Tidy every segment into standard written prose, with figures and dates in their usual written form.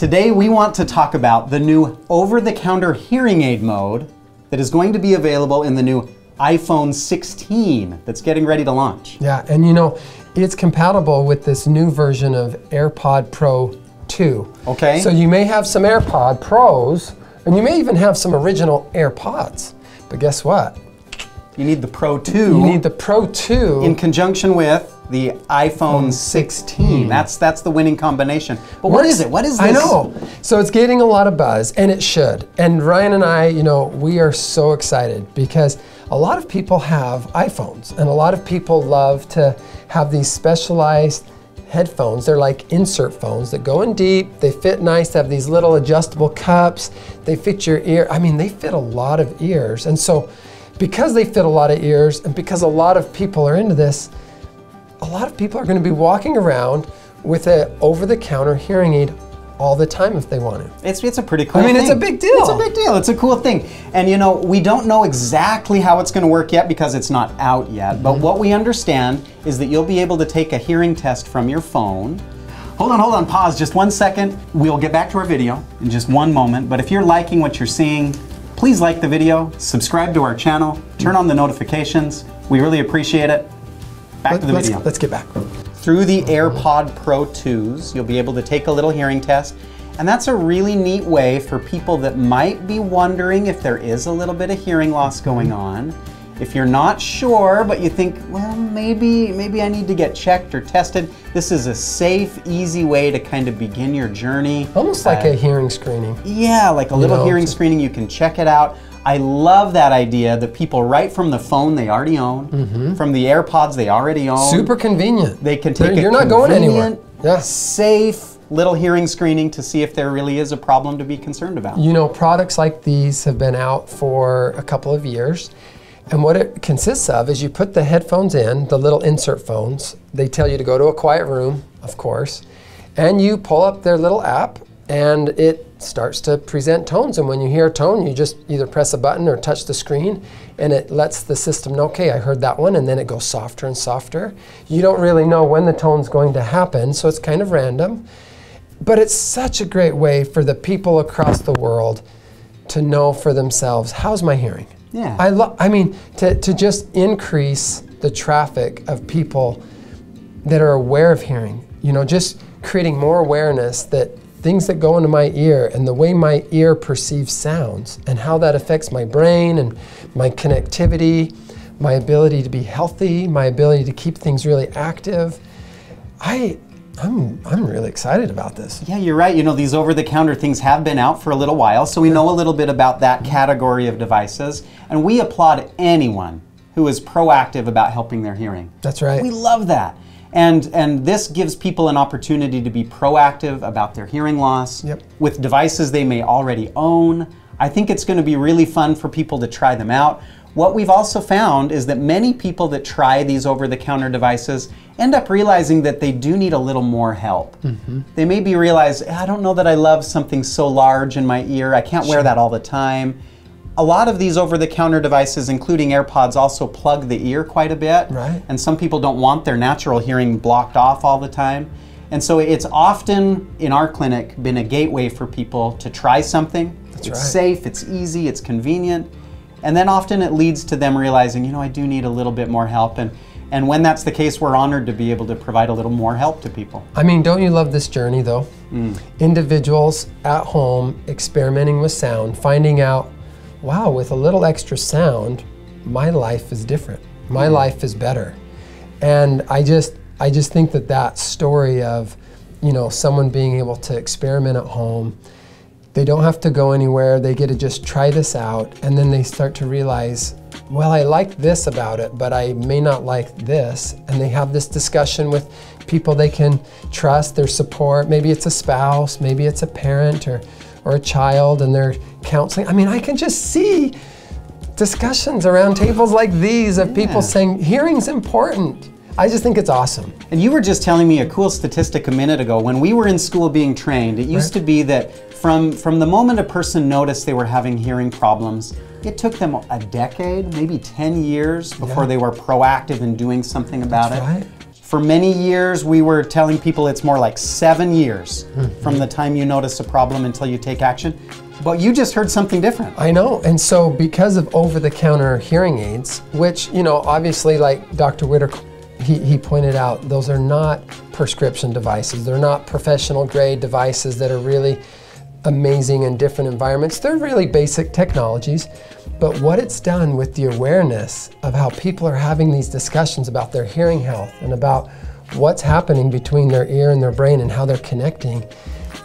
Today we want to talk about the new over-the-counter hearing aid mode that is going to be available in the new iPhone 16 that's getting ready to launch. Yeah, and you know, it's compatible with this new version of AirPod Pro 2. Okay. So you may have some AirPod Pros, and you may even have some original AirPods. But guess what? You need the Pro 2. You need the Pro 2 in conjunction with the iPhone 16. That's the winning combination. But what is it? What is this? I know. So it's getting a lot of buzz, and it should. And Ryan and I, you know, we are so excited because a lot of people have iPhones, and a lot of people love to have these specialized headphones. They're like insert phones that go in deep, they fit nice, they have these little adjustable cups, they fit your ear. I mean, they fit a lot of ears. And so because they fit a lot of ears, and because a lot of people are into this, a lot of people are going to be walking around with an over-the-counter hearing aid all the time if they want to. It's a pretty cool thing. I mean, it's a big deal. It's a big deal. It's a cool thing. And you know, we don't know exactly how it's going to work yet because it's not out yet. But what we understand is that you'll be able to take a hearing test from your phone. Hold on, pause just 1 second. We'll get back to our video in just one moment. But if you're liking what you're seeing, please like the video, subscribe to our channel, turn on the notifications. We really appreciate it. Back to the video. Let's get back. Through the AirPod Pro 2s, you'll be able to take a little hearing test. And that's a really neat way for people that might be wondering if there is a little bit of hearing loss going on. If you're not sure, but you think, well, maybe I need to get checked or tested, this is a safe, easy way to kind of begin your journey. Almost like a hearing screening. Yeah, like a little hearing screening. You can check it out. I love that idea that people, right from the phone they already own, from the AirPods they already own. Super convenient. They can take You're not going anywhere. Yeah. Safe little hearing screening to see if there really is a problem to be concerned about. You know, products like these have been out for a couple of years. And what it consists of is you put the headphones in, the little insert phones. They tell you to go to a quiet room, of course. And you pull up their little app and it starts to present tones. And when you hear a tone, you just either press a button or touch the screen and it lets the system know, okay, I heard that one, and then it goes softer and softer. You don't really know when the tone's going to happen, so it's kind of random. But it's such a great way for the people across the world to know for themselves, how's my hearing? Yeah. I mean, to just increase the traffic of people that are aware of hearing, you know, just creating more awareness that things that go into my ear and the way my ear perceives sounds and how that affects my brain and my connectivity, my ability to be healthy, my ability to keep things really active. I'm really excited about this. Yeah, you're right. You know, these over-the-counter things have been out for a little while, so we know a little bit about that category of devices. And we applaud anyone who is proactive about helping their hearing. That's right. We love that. And this gives people an opportunity to be proactive about their hearing loss with devices they may already own. I think it's going to be really fun for people to try them out. What we've also found is that many people that try these over-the-counter devices end up realizing that they do need a little more help. They maybe realize, I don't know that I love something so large in my ear. I can't wear that all the time. A lot of these over-the-counter devices, including AirPods, also plug the ear quite a bit. Right. And some people don't want their natural hearing blocked off all the time. And so it's often, in our clinic, been a gateway for people to try something. It's safe, it's easy, it's convenient. And then often it leads to them realizing, you know, I do need a little bit more help. And when that's the case, we're honored to be able to provide a little more help to people. I mean, don't you love this journey though? Individuals at home experimenting with sound, finding out, wow, with a little extra sound, my life is different. My life is better. And I just think that story of, you know, someone being able to experiment at home, they don't have to go anywhere, they get to just try this out, and then they start to realize, well, I like this about it, but I may not like this. And they have this discussion with people they can trust, their support. Maybe it's a spouse, maybe it's a parent or a child, and they're counseling. I mean, I can just see discussions around tables like these of people saying, hearing's important. I just think it's awesome. And you were just telling me a cool statistic a minute ago. When we were in school being trained, it used to be that from the moment a person noticed they were having hearing problems, it took them a decade, maybe 10 years before they were proactive in doing something about it. For many years, we were telling people it's more like 7 years from the time you notice a problem until you take action. But you just heard something different. I know, and so because of over-the-counter hearing aids, which, you know, obviously like Dr. Whitaker, he pointed out, those are not prescription devices. They're not professional grade devices that are really amazing in different environments. They're really basic technologies. But what it's done with the awareness of how people are having these discussions about their hearing health and about what's happening between their ear and their brain and how they're connecting,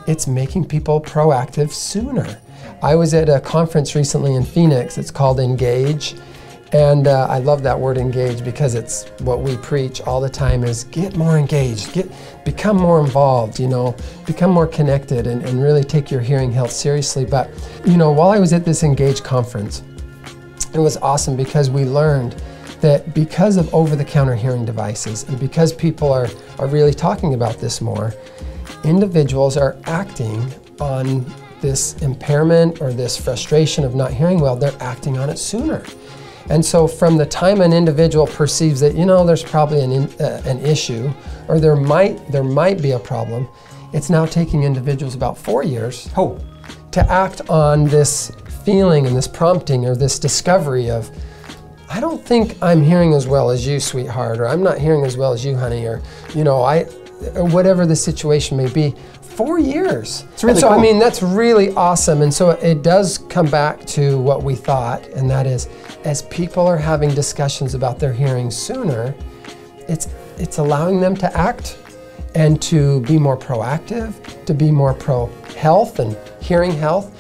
it's making people proactive sooner. I was at a conference recently in Phoenix. It's called Engage. And I love that word engage because it's what we preach all the time is get more engaged, become more involved, you know, become more connected and really take your hearing health seriously. But, you know, while I was at this Engage conference, it was awesome because we learned that because of over-the-counter hearing devices and because people are really talking about this more, individuals are acting on this impairment or this frustration of not hearing well, they're acting on it sooner. And so from the time an individual perceives that, you know, there's probably an issue or there might be a problem, it's now taking individuals about 4 years to act on this feeling and this prompting or this discovery of, I don't think I'm hearing as well as you, sweetheart, or I'm not hearing as well as you, honey, or, you know, or whatever the situation may be. 4 years. It's really cool. I mean, that's really awesome. And so it does come back to what we thought, and that is, as people are having discussions about their hearing sooner, it's allowing them to act and to be more proactive, to be more pro-health and hearing health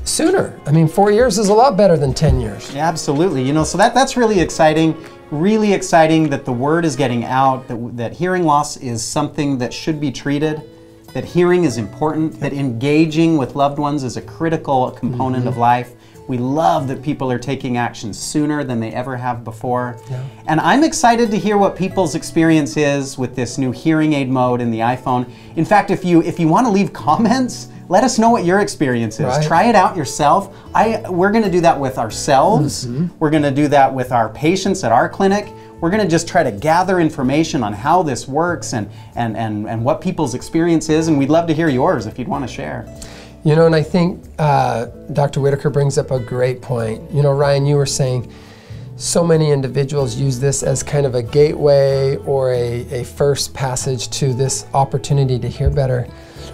sooner. I mean, 4 years is a lot better than 10 years. Yeah, absolutely. You know, so that's really exciting that the word is getting out, that hearing loss is something that should be treated, that hearing is important, that engaging with loved ones is a critical component of life. We love that people are taking action sooner than they ever have before. Yeah. And I'm excited to hear what people's experience is with this new hearing aid mode in the iPhone. In fact, if you want to leave comments, let us know what your experience is. Right. Try it out yourself. We're going to do that with ourselves. We're going to do that with our patients at our clinic. We're going to just try to gather information on how this works and what people's experience is, and we'd love to hear yours if you'd want to share. You know, and I think Dr. Whitaker brings up a great point. You know, Ryan, you were saying so many individuals use this as kind of a gateway or a first passage to this opportunity to hear better.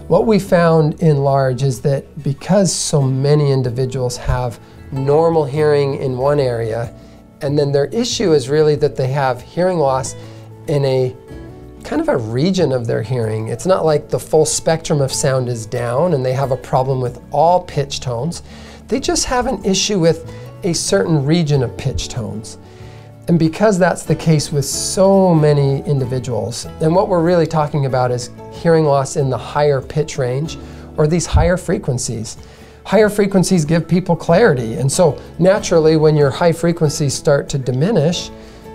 What we found in large is that because so many individuals have normal hearing in one area, and then their issue is really that they have hearing loss in a kind of a region of their hearing. It's not like the full spectrum of sound is down and they have a problem with all pitch tones. They just have an issue with a certain region of pitch tones. And because that's the case with so many individuals, and what we're really talking about is hearing loss in the higher pitch range or these higher frequencies. Higher frequencies give people clarity. And so naturally, when your high frequencies start to diminish,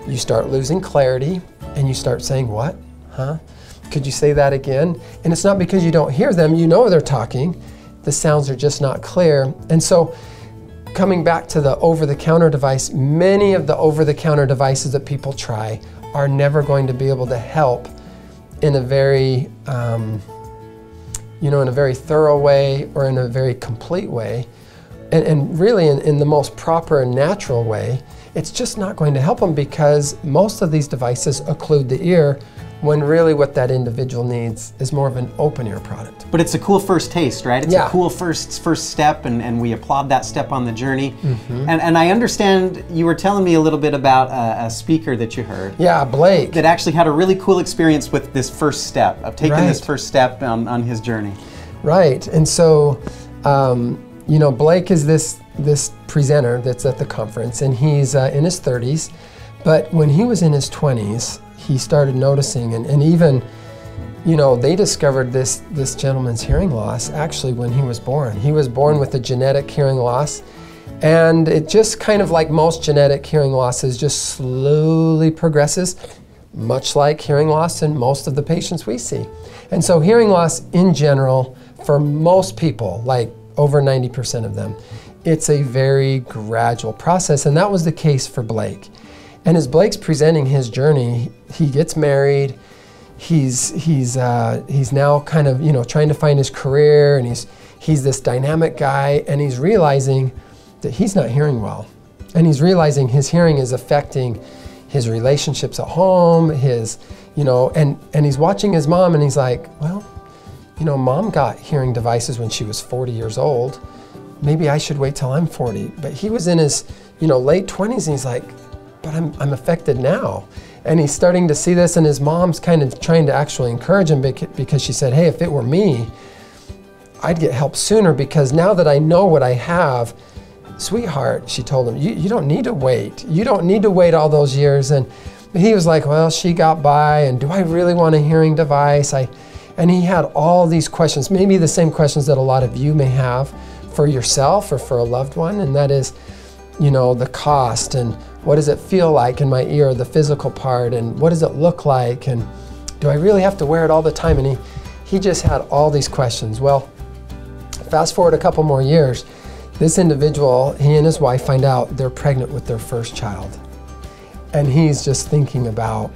you start losing clarity and you start saying, what? Huh? Could you say that again? And it's not because you don't hear them, you know they're talking. The sounds are just not clear. And so coming back to the over-the-counter device, many of the over-the-counter devices that people try are never going to be able to help in a very in a very thorough way or in a very complete way, and really in the most proper and natural way. It's just not going to help them because most of these devices occlude the ear when really what that individual needs is more of an open ear product. But it's a cool first taste, right? It's a cool first step, and we applaud that step on the journey. And I understand you were telling me a little bit about a speaker that you heard. Yeah, Blake. That actually had a really cool experience with this first step, of taking this first step on his journey. Right, and so, you know, Blake is this presenter that's at the conference, and he's in his 30s, but when he was in his 20s, he started noticing, and even, you know, they discovered this gentleman's hearing loss actually when he was born. He was born with a genetic hearing loss, and it just kind of like most genetic hearing losses just slowly progresses, much like hearing loss in most of the patients we see. And so hearing loss in general, for most people, like over 90% of them, it's a very gradual process, and that was the case for Blake. And as Blake's presenting his journey, he gets married, he's now kind of, you know, trying to find his career, and he's this dynamic guy, and he's realizing that he's not hearing well. And he's realizing his hearing is affecting his relationships at home, his, you know, and he's watching his mom, and he's like, well, you know, mom got hearing devices when she was 40 years old. Maybe I should wait till I'm 40. But he was in his, you know, late 20s, and he's like, but I'm affected now. And he's starting to see this, and his mom's kind of trying to actually encourage him because she said, hey, if it were me, I'd get help sooner, because now that I know what I have, sweetheart, she told him, you don't need to wait. You don't need to wait all those years. And he was like, well, she got by, and do I really want a hearing device? And he had all these questions, maybe the same questions that a lot of you may have for yourself or for a loved one, and that is, you know, the cost, and what does it feel like in my ear, the physical part, and what does it look like, and do I really have to wear it all the time? And he just had all these questions. Well, fast forward a couple more years, this individual, he and his wife find out they're pregnant with their first child. And he's just thinking about,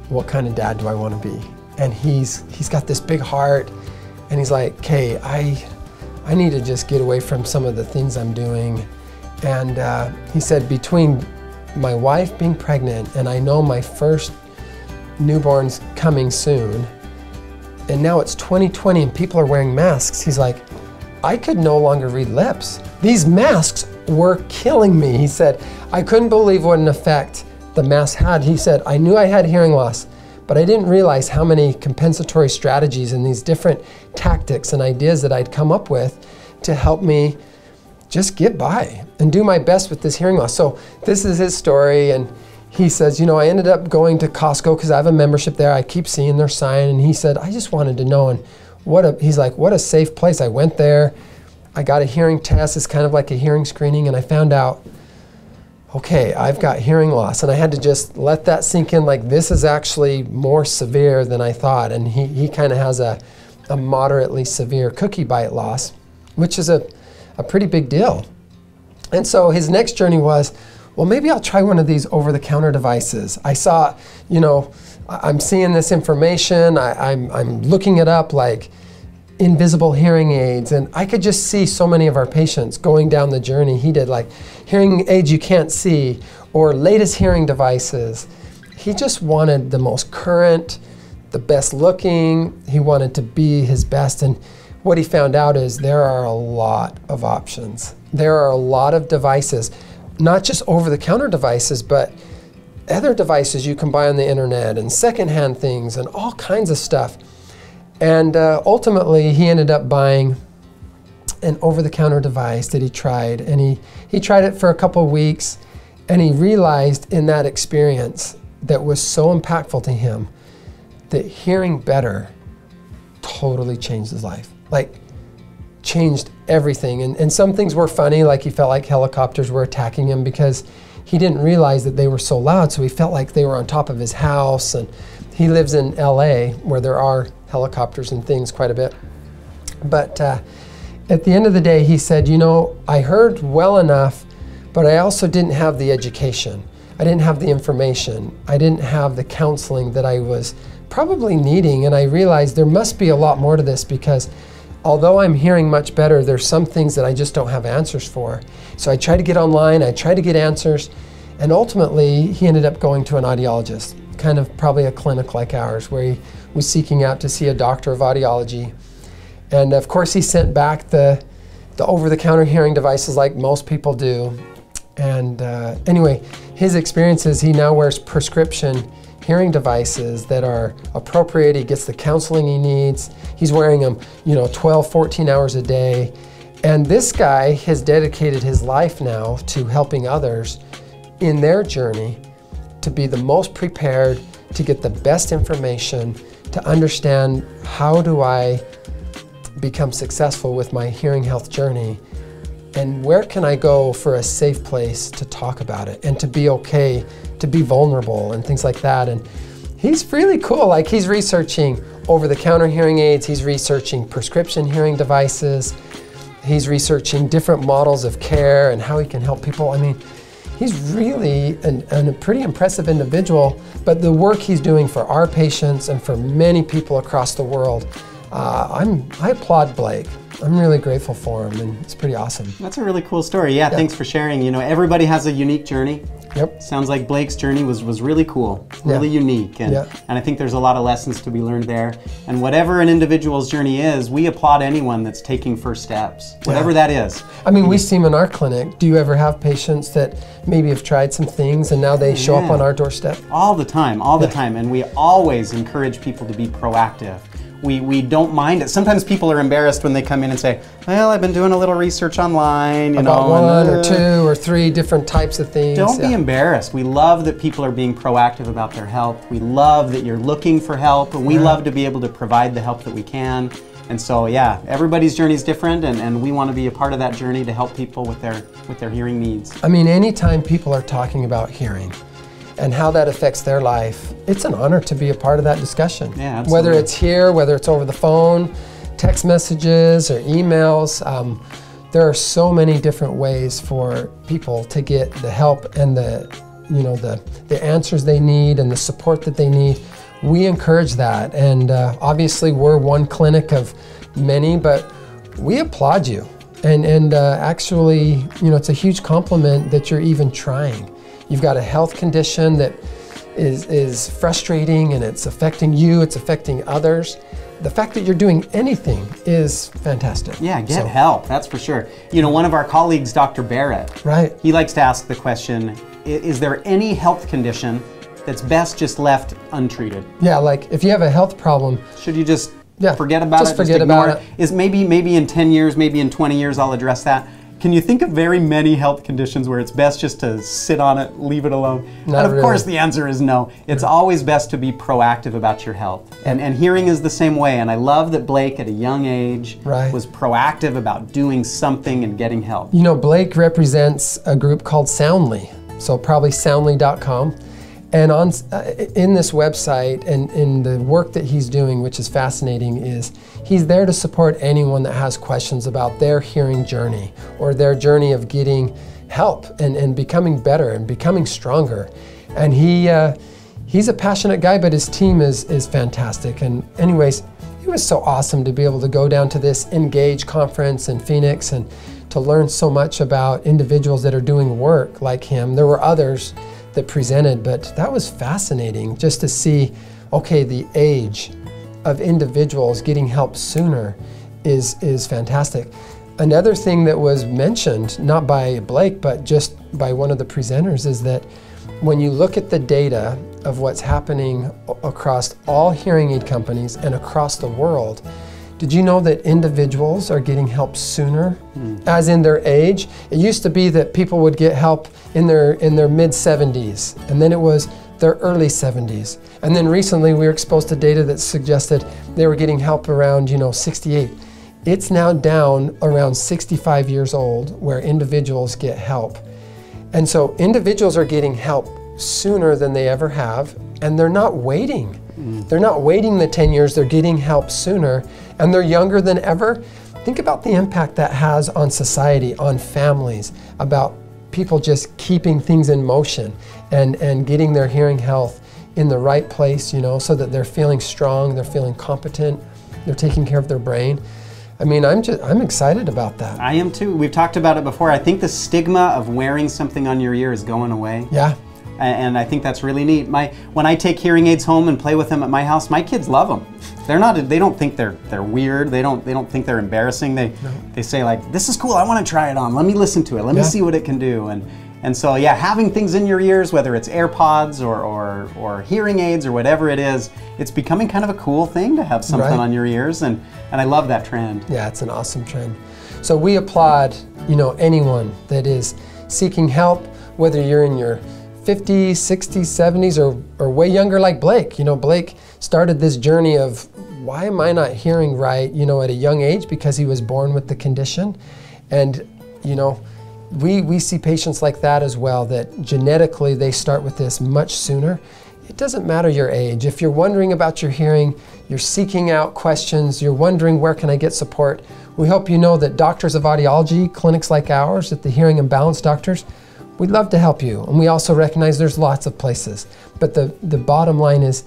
what kind of dad do I want to be? And he's got this big heart, and he's like, okay, I need to just get away from some of the things I'm doing. And he said, between my wife being pregnant, and I know my first newborn's coming soon, and now it's 2020 and people are wearing masks, he's like, I could no longer read lips. These masks were killing me. He said, I couldn't believe what an effect the mask had. He said, I knew I had hearing loss, but I didn't realize how many compensatory strategies and these different tactics and ideas that I'd come up with to help me just get by and do my best with this hearing loss. So this is his story, and he says, you know, I ended up going to Costco because I have a membership there. I keep seeing their sign, and he said, I just wanted to know, and he's like, what a safe place. I went there, I got a hearing test. It's kind of like a hearing screening, and I found out, okay, I've got hearing loss. And I had to just let that sink in, like, this is actually more severe than I thought. And he kind of has a moderately severe cookie bite loss, which is a pretty big deal. And so his next journey was, well, maybe I'll try one of these over-the-counter devices. I saw, you know, I'm seeing this information, I'm looking it up, like invisible hearing aids, and I could just see so many of our patients going down the journey he did, like hearing aids you can't see, or latest hearing devices. He just wanted the most current, the best looking. He wanted to be his best, and what he found out is there are a lot of options. There are a lot of devices, not just over-the-counter devices, but other devices you can buy on the internet, and secondhand things, and all kinds of stuff. And ultimately, he ended up buying an over-the-counter device that he tried, and he tried it for a couple of weeks, and he realized in that experience that was so impactful to him that hearing better totally changed his life. Like, changed everything. And some things were funny, like he felt like helicopters were attacking him because he didn't realize that they were so loud, so he felt like they were on top of his house. And he lives in LA, where there are helicopters and things quite a bit. But at the end of the day, he said, you know, I heard well enough, but I also didn't have the education. I didn't have the information. I didn't have the counseling that I was probably needing. And I realized there must be a lot more to this, because although I'm hearing much better, there's some things that I just don't have answers for. So I tried to get online, I tried to get answers, and ultimately he ended up going to an audiologist, kind of probably a clinic like ours, where he was seeking out to see a doctor of audiology. And of course he sent back the over-the-counter hearing devices like most people do. And anyway, his experience is he now wears prescription hearing devices that are appropriate. He gets the counseling he needs. He's wearing them, you know, 12, 14 hours a day. And this guy has dedicated his life now to helping others in their journey to be the most prepared, to get the best information, to understand how do I become successful with my hearing health journey, and where can I go for a safe place to talk about it and to be okay, to be vulnerable and things like that. And he's really cool. Like, he's researching over-the-counter hearing aids, he's researching prescription hearing devices, he's researching different models of care and how he can help people. I mean, he's really a pretty impressive individual, but the work he's doing for our patients and for many people across the world, I applaud Blake. I'm really grateful for him, and it's pretty awesome. That's a really cool story. Yeah, thanks for sharing. You know, everybody has a unique journey. Yep. Sounds like Blake's journey was really cool, really unique, and I think there's a lot of lessons to be learned there. And whatever an individual's journey is, we applaud anyone that's taking first steps, whatever that is. I mean, we see them in our clinic. Do you ever have patients that maybe have tried some things and now they show up on our doorstep? All the time, all the time, and we always encourage people to be proactive. We don't mind it. Sometimes people are embarrassed when they come in and say, well, I've been doing a little research online, you about know. One or two or three different types of things. Don't be embarrassed. We love that people are being proactive about their health. We love that you're looking for help, and we love to be able to provide the help that we can. And so, yeah, everybody's journey is different, and we want to be a part of that journey to help people with their hearing needs. I mean, anytime people are talking about hearing and how that affects their life, it's an honor to be a part of that discussion. Yeah, absolutely. Whether it's here, whether it's over the phone, text messages or emails, there are so many different ways for people to get the help and the answers they need and the support that they need. We encourage that, and obviously we're one clinic of many, but we applaud you. And actually, you know, it's a huge compliment that you're even trying. You've got a health condition that is frustrating, and it's affecting you, it's affecting others. The fact that you're doing anything is fantastic. Yeah, get help, that's for sure. You know, one of our colleagues, Dr. Barrett, he likes to ask the question, is there any health condition that's best just left untreated? Yeah, like if you have a health problem, should you just forget about it? Just forget about it. Is maybe in 10 years, maybe in 20 years, I'll address that. Can you think of very many health conditions where it's best just to sit on it, leave it alone? Not and of course the answer is no. It's always best to be proactive about your health. And hearing is the same way. And I love that Blake at a young age was proactive about doing something and getting help. You know, Blake represents a group called Soundly, so probably soundly.com. And in this website and in the work that he's doing, which is fascinating, is he's there to support anyone that has questions about their hearing journey or their journey of getting help and becoming better and becoming stronger. And he's a passionate guy, but his team is fantastic. And anyways, it was so awesome to be able to go down to this Engage conference in Phoenix and to learn so much about individuals that are doing work like him. There were others that presented, but that was fascinating just to see, okay, the age of individuals getting help sooner is fantastic. Another thing that was mentioned, not by Blake, but just by one of the presenters, is that when you look at the data of what's happening across all hearing aid companies and across the world, did you know that individuals are getting help sooner, as in their age? It used to be that people would get help in their mid-70s, and then it was their early 70s. And then recently we were exposed to data that suggested they were getting help around, 68. It's now down around 65 years old where individuals get help. And so individuals are getting help sooner than they ever have, and they're not waiting. They're not waiting the 10 years, they're getting help sooner, and they're younger than ever. Think about the impact that has on society, on families, about people just keeping things in motion and getting their hearing health in the right place, so that they're feeling strong, they're feeling competent, they're taking care of their brain. I mean, I'm excited about that. I am too. We've talked about it before. I think the stigma of wearing something on your ear is going away. Yeah. And I think that's really neat. When I take hearing aids home and play with them at my house, my kids love them. They don't think they're weird. They don't think they're embarrassing. They say like, this is cool, I want to try it on. Let me listen to it. Let me see what it can do. And so yeah, having things in your ears, whether it's AirPods or hearing aids or whatever it is, it's becoming kind of a cool thing to have something on your ears, and I love that trend. Yeah, it's an awesome trend. So we applaud, anyone that is seeking help, whether you're in your 50s, 60s, 70s, or way younger like Blake. Blake started this journey of, why am I not hearing right, at a young age, because he was born with the condition. And, we see patients like that as well, that genetically they start with this much sooner. It doesn't matter your age. If you're wondering about your hearing, you're seeking out questions, you're wondering where can I get support, we hope you know that doctors of audiology, clinics like ours at the Hearing and Balance Doctors, we'd love to help you. And we also recognize there's lots of places. But the bottom line is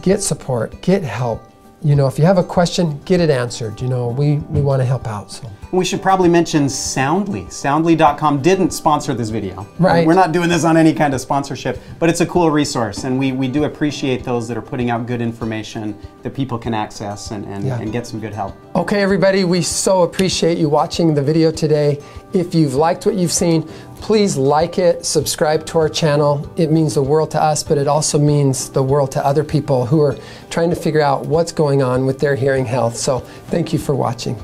get support, get help. You know, if you have a question, get it answered. You know, we want to help out. So we should probably mention Soundly. Soundly.com didn't sponsor this video. Right. We're not doing this on any kind of sponsorship, but it's a cool resource, and we do appreciate those that are putting out good information that people can access and get some good help. Okay, everybody, we so appreciate you watching the video today. If you've liked what you've seen, please like it, subscribe to our channel. It means the world to us, but it also means the world to other people who are trying to figure out what's going on with their hearing health. So thank you for watching.